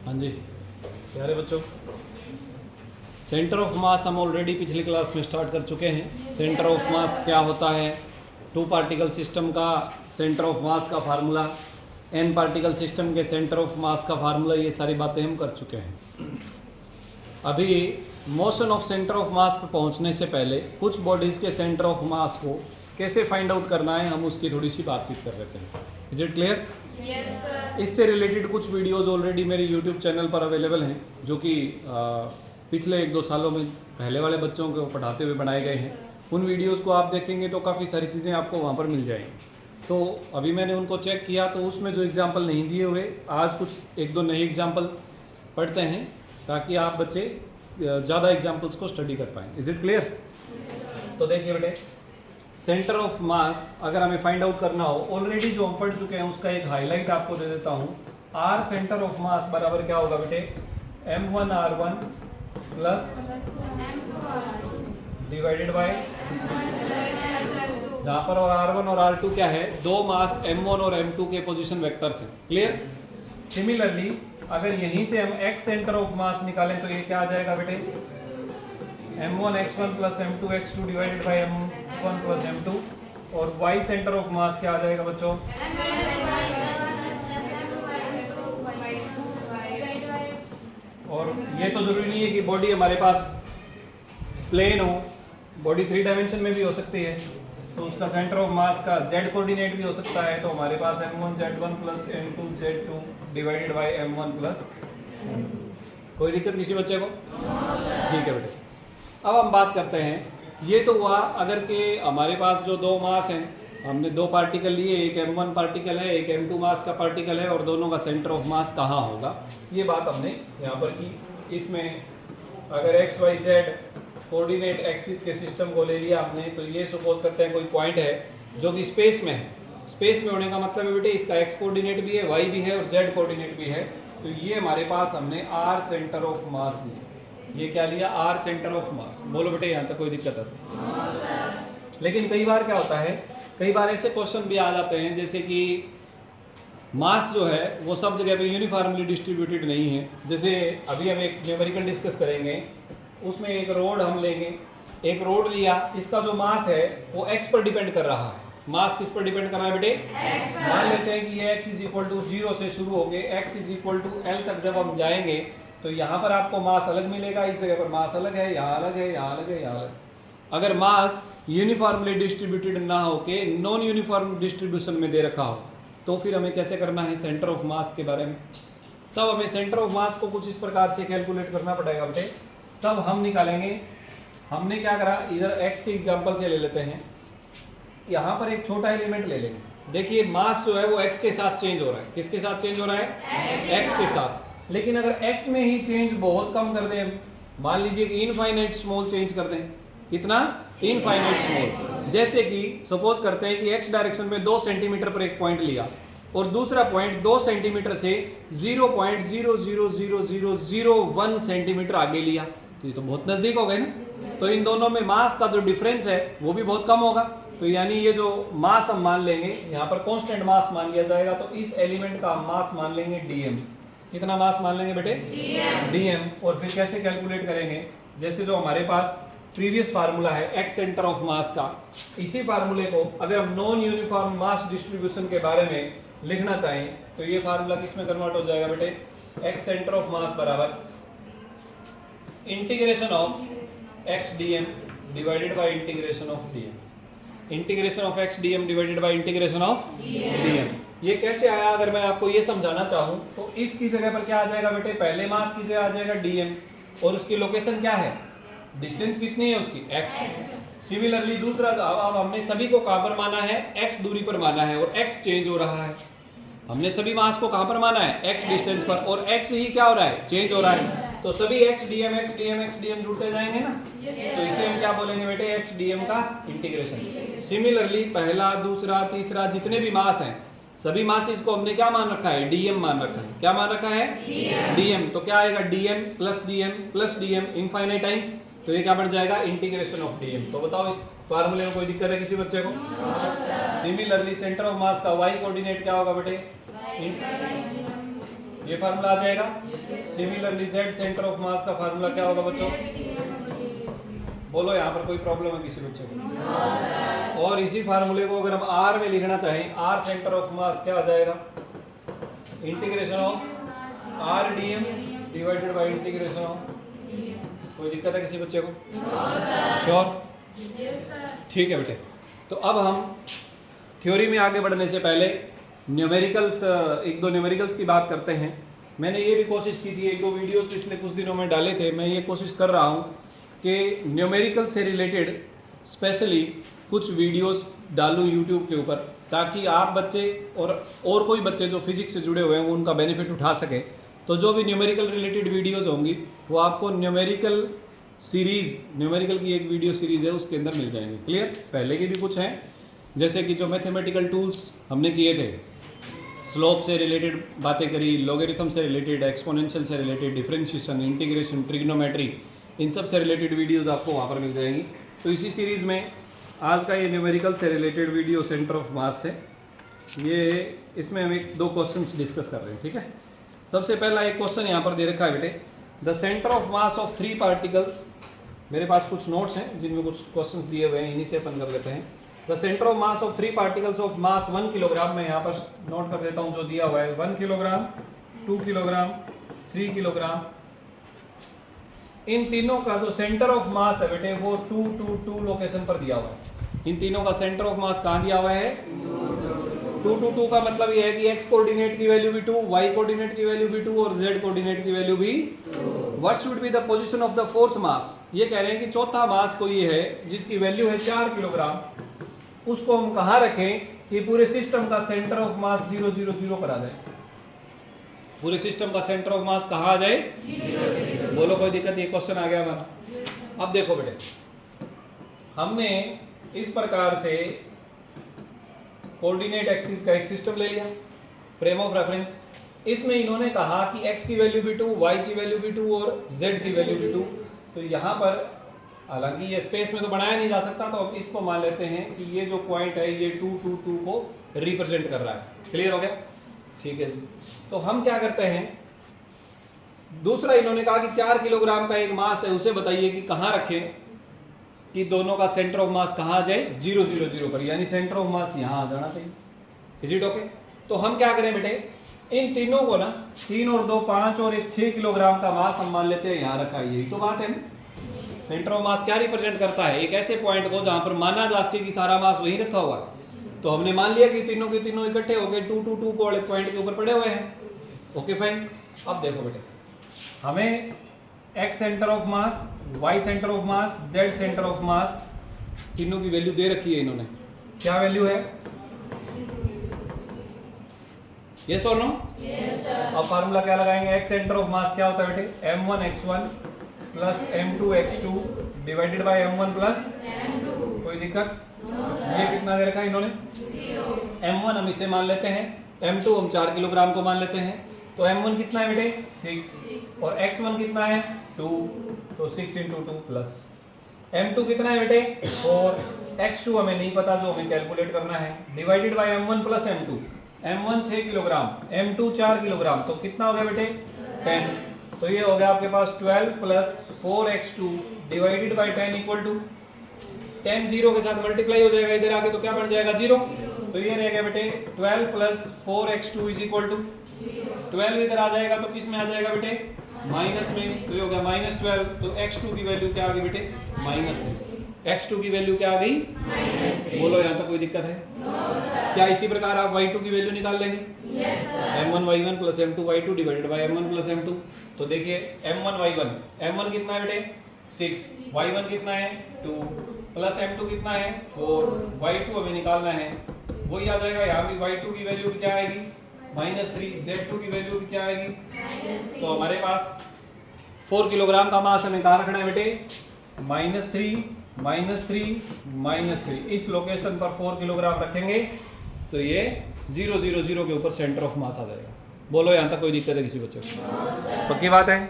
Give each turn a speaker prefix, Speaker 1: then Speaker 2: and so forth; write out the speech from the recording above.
Speaker 1: हाँ जी प्यारे बच्चों, सेंटर ऑफ मास हम ऑलरेडी पिछली क्लास में स्टार्ट कर चुके हैं। सेंटर ऑफ मास क्या होता है, टू पार्टिकल सिस्टम का सेंटर ऑफ मास का फार्मूला, एन पार्टिकल सिस्टम के सेंटर ऑफ मास का फार्मूला, ये सारी बातें हम कर चुके हैं। अभी motion of centre of mass पर पहुंचने से पहले कुछ बॉडीज़ के सेंटर ऑफ मास को कैसे फाइंड आउट करना है, हम उसकी थोड़ी सी बातचीत कर लेते हैं। Is it clear?
Speaker 2: Yes, sir.
Speaker 1: इससे रिलेटेड कुछ वीडियोस ऑलरेडी मेरे यूट्यूब चैनल पर अवेलेबल हैं, जो कि पिछले 1-2 सालों में पहले वाले बच्चों को पढ़ाते हुए बनाए गए हैं। उन वीडियोस को आप देखेंगे तो काफ़ी सारी चीज़ें आपको वहाँ पर मिल जाएंगी। तो अभी मैंने उनको चेक किया तो उसमें जो एग्जाम्पल नहीं दिए हुए, आज कुछ 1-2 नए एग्जाम्पल पढ़ते हैं ताकि आप बच्चे ज़्यादा एग्जाम्पल्स को स्टडी कर पाएँ। Is it clear? तो देखिए बेटे, सेंटर ऑफ मास अगर हमें फाइंड आउट करना हो, ऑलरेडी जो हम पढ़ चुके हैं उसका एक हाईलाइट आपको दे देता हूँ। आर सेंटर ऑफ मास बराबर क्या होगा बेटे, m1r1 प्लस डिवाइडेड बाय, जहाँ पर r1 और r2 क्या है, दो मास m1 और m2 के पोजीशन वेक्टर्स हैं। क्लियर? सिमिलरली अगर यहीं से हम x सेंटर ऑफ मास निकालें तो ये क्या आ जाएगा बेटे, m1 x1 plus m2 x2 divided by m1 plus m2। और y सेंटर ऑफ मास क्या आ जाएगा बच्चों, और ये तो जरूरी नहीं है कि बॉडी हमारे पास प्लेन हो, बॉडी 3 डायमेंशन में भी हो सकती है, तो उसका सेंटर ऑफ मास का z कोऑर्डिनेट भी हो सकता है। तो हमारे पास m1 z1 plus m2 z2 divided by m1 plus. कोई दिक्कत किसी बच्चे को? ठीक है बेटे, अब हम बात करते हैं। ये तो हुआ अगर के हमारे पास जो दो मास हैं, हमने दो पार्टिकल लिए, एक m1 पार्टिकल है, एक m2 मास का पार्टिकल है, और दोनों का सेंटर ऑफ मास कहाँ होगा, ये बात हमने यहाँ पर की। इसमें अगर x y z coordinate axis के सिस्टम को ले लिया आपने, तो ये सपोज करते हैं कोई पॉइंट है जो कि स्पेस में है। स्पेस में होने का मतलब है बेटे, इसका x कोऑर्डिनेट भी है, y भी है और z कोऑर्डिनेट भी है। तो ये हमारे पास हमने r सेंटर ऑफ मास लिया। ये क्या लिया, r सेंटर ऑफ मास। बोलो बेटे यहाँ तक कोई दिक्कत है? लेकिन कई बार क्या होता है, कई बार ऐसे क्वेश्चन भी आ जाते हैं जैसे कि मास जो है वो सब जगह पे यूनिफॉर्मली डिस्ट्रीब्यूटेड नहीं है। जैसे अभी हम एक न्यूमेरिकल डिस्कस करेंगे, उसमें एक रोड हम लेंगे, एक रोड लिया, इसका जो मास है वो x पर डिपेंड कर रहा है। मास किस पर डिपेंड कर रहा है बेटे? मान लेते हैं कि ये x इज इक्वल टू 0 से शुरू हो गए, x is equal to l तक जब हम जाएंगे तो यहाँ पर आपको मास अलग मिलेगा, इस जगह पर मास अलग है, यहाँ अलग है, यहाँ अलग है, यहाँ अलग। अगर मास यूनिफॉर्मली डिस्ट्रीब्यूटेड ना हो के नॉन यूनिफॉर्म डिस्ट्रीब्यूशन में दे रखा हो, तो फिर हमें कैसे करना है सेंटर ऑफ मास के बारे में। तब हमें सेंटर ऑफ मास को कुछ इस प्रकार से कैलकुलेट करना पड़ेगा बेटे। तब हम निकालेंगे, हमने क्या करा, इधर x के एग्जाम्पल से ले लेते हैं। यहाँ पर एक छोटा एलिमेंट ले लेंगे। देखिए मास जो है वो x के साथ चेंज हो रहा है। किसके साथ चेंज हो रहा है? x के साथ। लेकिन अगर x में ही चेंज बहुत कम कर दें, मान लीजिए कि इनफाइनाइट स्मॉल चेंज कर दें, कितना? Infinite small. जैसे कि सपोज करते हैं कि x डायरेक्शन में 2 सेंटीमीटर पर एक पॉइंट लिया और दूसरा पॉइंट 2 सेंटीमीटर से 0.0000001 सेंटीमीटर आगे लिया, तो ये तो बहुत नजदीक हो गए ना। तो इन दोनों में मास का जो डिफरेंस है वो भी बहुत कम होगा। तो यानी ये जो मास हम मान लेंगे, यहाँ पर कांस्टेंट मास मान लिया जाएगा, तो इस एलिमेंट का मास मान लेंगे dm। कितना मास मान लेंगे बेटे? dm। और फिर कैसे कैलकुलेट करेंगे, जैसे जो हमारे पास प्रीवियस फार्मूला है x सेंटर ऑफ मास का, इसी फार्मूले को अगर हम नॉन यूनिफॉर्म मास डिस्ट्रीब्यूशन के बारे में लिखना चाहें तो ये फार्मूला किस में कन्वर्ट हो जाएगा बेटे, x सेंटर ऑफ मास बराबर integration of x dm divided by integration of dm। Integration of x dm divided by integration of dm। ये कैसे आया, अगर मैं आपको ये समझाना चाहूँ तो इसकी जगह पर क्या आ जाएगा बेटे, पहले मास की जगह आ जाएगा dm, और उसकी लोकेशन क्या है, डिस्टेंस कितनी है उसकी, x। सिमिलरली दूसरा, अब हमने सभी को कहाँ पर माना है, x दूरी पर माना है, और x चेंज हो रहा है। हमने सभी मास को कहाँ पर माना है, x डिस्टेंस पर, और x ही क्या हो रहा है, चेंज हो रहा है। तो सभी x dm x dm x dm जुड़ते जाएंगे ना, तो इसे हम क्या बोलेंगे बेटे, x dm का इंटीग्रेशन। सिमिलरली पहला, दूसरा, तीसरा जितने भी मास हैं, सभी मासेस को हमने क्या मान रखा है, dm मान रखा है। क्या मान रखा है? dm। तो क्या आएगा, dm plus dm infinite times, तो ये क्या बढ़ जाएगा, इंटीग्रेशन ऑफ dm। तो बताओ इस फार्मूले में कोई दिक्कत है किसी बच्चे को? सिमिलरली सेंटर ऑफ मास का y कोऑर्डिनेट क्या होगा बेटे, ये फार्मूला आ जाएगा। Similarly Z centre of mass का फार्मूला क्या होगा बच्चों? बोलो यहाँ पर कोई प्रॉब्लम है किसी बच्चे को? और इसी फार्मूले को अगर हम आर में लिखना चाहें, आर सेंटर ऑफ मास क्या आ जाएगा? Integration of r d m divided by integration of. कोई दिक्कत है किसी बच्चे को? श्योर? ठीक है बेटे। तो अब हम थ्योरी में आगे बढ़ने से पहले न्यूमेरिकल्स, एक दो न्यूमेरिकल्स की बात करते हैं। मैंने ये भी कोशिश की थी, एक दो वीडियोस पिछले कुछ दिनों में डाले थे। मैं ये कोशिश कर रहा हूँ कि न्यूमेरिकल से रिलेटेड स्पेशली कुछ वीडियोस डालूँ यूट्यूब के ऊपर, ताकि आप बच्चे और कोई बच्चे जो फिजिक्स से जुड़े हुए हैं वो उनका बेनिफिट उठा सकें। तो जो भी न्यूमेरिकल रिलेटेड वीडियोस होंगी वो आपको न्यूमेरिकल सीरीज़, न्यूमेरिकल की एक वीडियो सीरीज़ है उसके अंदर मिल जाएंगे। क्लियर? पहले की भी कुछ हैं, जैसे कि जो मैथमेटिकल टूल्स हमने किए थे, स्लोप से रिलेटेड बातें करी, लॉगरिथम से रिलेटेड, एक्सपोनेंशियल से रिलेटेड, डिफरेंशिएशन, इंटीग्रेशन, ट्रिग्नोमेट्री, इन सब से रिलेटेड वीडियोस आपको वहाँ पर मिल जाएंगी। तो इसी सीरीज़ में आज का ये न्यूमेरिकल से related video centre of mass है, ये इसमें हम एक दो क्वेश्चंस डिस्कस कर रहे हैं। ठीक है, सबसे पहला एक क्वेश्चन यहाँ पर दे रखा है बेटे, the centre of mass of 3 particles. मेरे पास कुछ नोट्स हैं जिनमें कुछ क्वेश्चंस दिए हुए हैं, इन्हीं से अपन कर लेते हैं। The centre of mass of 3 particles of mass 1 kilogram, मैं यहाँ पर नोट कर देता हूँ जो दिया हुआ है, 1 किलोग्राम, 2 किलोग्राम, 3 किलोग्राम। इन तीनों का जो सेंटर ऑफ मास है बेटे वो 2, 2, 2 लोकेशन पर दिया हुआ है। इन तीनों का सेंटर ऑफ मास कहाँ दिया हुआ है? 2, 2, 2 का मतलब ये है कि x कोऑर्डिनेट की वैल्यू भी 2, y कोऑर्डिनेट की वैल्यू भी 2 और z कोऑर्डिनेट की वैल्यू भी 2। What should be the position of the fourth mass? ये कह रहे हैं कि चौथा मास कोई है जिसकी वैल्यू है 4 किलोग्राम, उसको हम कहाँ रखें कि पूरे सिस्टम का सेंटर ऑफ मास 0, 0, 0 पर आ जाए। पूरे सिस्टम का सेंटर ऑफ मास कहाँ आ जाए? 0। बोलो कोई दिक्कत? ये क्वेश्चन आ गया हमारा। अब देखो बेटे, हमने इस प्रकार से कोऑर्डिनेट एक्सिस का एक सिस्टम ले लिया, फ्रेम ऑफ रेफरेंस। इसमें इन्होंने कहा कि x की वैल्यू भी 2, y की वैल्यू भी 2 और z की वैल्यू भी 2। तो यहाँ पर हालांकि ये स्पेस में तो बनाया नहीं जा सकता, तो अब इसको मान लेते हैं कि ये जो पॉइंट है ये 2, 2, 2 को रिप्रेजेंट कर रहा है। क्लियर हो गया? ठीक है जी। तो हम क्या करते हैं, दूसरा इन्होंने कहा कि 4 किलोग्राम का एक मास है, उसे बताइए कि कहाँ रखें कि दोनों का सेंटर ऑफ मास कहाँ आ जाए? 0, 0, 0 पर, यानी सेंटर ऑफ मास यहाँ आ जाना चाहिए। Is it okay? तो हम क्या करें बेटे, इन तीनों को ना 3 और 2 5 और 1 6 किलोग्राम का मास हम मान लेते हैं यहाँ रखा है। यही तो बात है ना, सेंटर ऑफ मास क्या रिप्रेजेंट करता है? एक ऐसे पॉइंट को जहां पर माना जा सके कि सारा मास वहीं रखा हुआ है। तो हमने मान लिया कि तीनों के तीनों इकट्ठे हो गए, 2, 2, 2 को वाले पॉइंट के ऊपर पड़े हुए हैं। Okay fine. अब देखो बेटे, हमें x centre of mass, y centre of mass, z centre of mass, तीनों की वैल्यू दे रखी है इन्होंने। क्या वैल्यू है? यस और नो? Yes sir. अब फार्मूला क्या लगाएंगे? x सेंटर ऑफ मास क्या होता है बेटे? m1 x1 plus m2 x2 divided by m1 plus m2। कोई दिक्कत? ये कितना दे रखा है इन्होंने? 0। m1 हम इसे मान लेते हैं, m2 हम 4 किलोग्राम को मान लेते हैं। तो m1 कितना है बेटे? 6 और x1 कितना है? 2। तो 6 × 2 प्लस m2 कितना है बेटे? 4। x2 हमें नहीं पता, जो हमें कैलकुलेट करना है, divided by m1 plus m2। m1 6 kilogram, m2 4 kilogram, तो कितना हो गया बेटे? 10। तो ये हो गया आपके पास 12 plus 4x2 divided by 10 equal to 10। 0 के साथ मल्टीप्लाई हो जाएगा इधर आके, तो क्या बन जाएगा? 0। तो ये रह गया बेटे 12 plus 4x2 is equal to 12। इधर आ जाएगा तो किस में आ जाएगा बेटे? माइनस में। तो ये हो गया -12। तो x2 की वैल्यू क्या आ गई बेटे? माइनस में। x2 की वैल्यू क्या आ गई? बोलो यहाँ तक कोई दिक्कत है? क्या इसी प्रकार आप y2 की वैल्यू निकाल लेंगे? Yes sir. m1 y1 plus m2 y2 divided by m1 plus m2। तो देखिए m1 y1, m1 कितना है बेटे? 6, y1 कितना है? 2 प्लस m2 कितना है? 4, y2 हमें निकालना है, वही आ जाएगा। यहाँ भी y2 की वैल्यू क्या आएगी? -3, z2 की वैल्यू क्या आएगी? तो हमारे पास 4 किलोग्राम का मास हमें कहाँ रखना है बेटे? -3, -3, -3। इस लोकेशन पर 4 किलोग्राम रखेंगे तो ये 0, 0, 0 के ऊपर सेंटर ऑफ मास आ जाएगा। बोलो यहाँ तक कोई दिक्कत है किसी बच्चे को? पक्की बात है?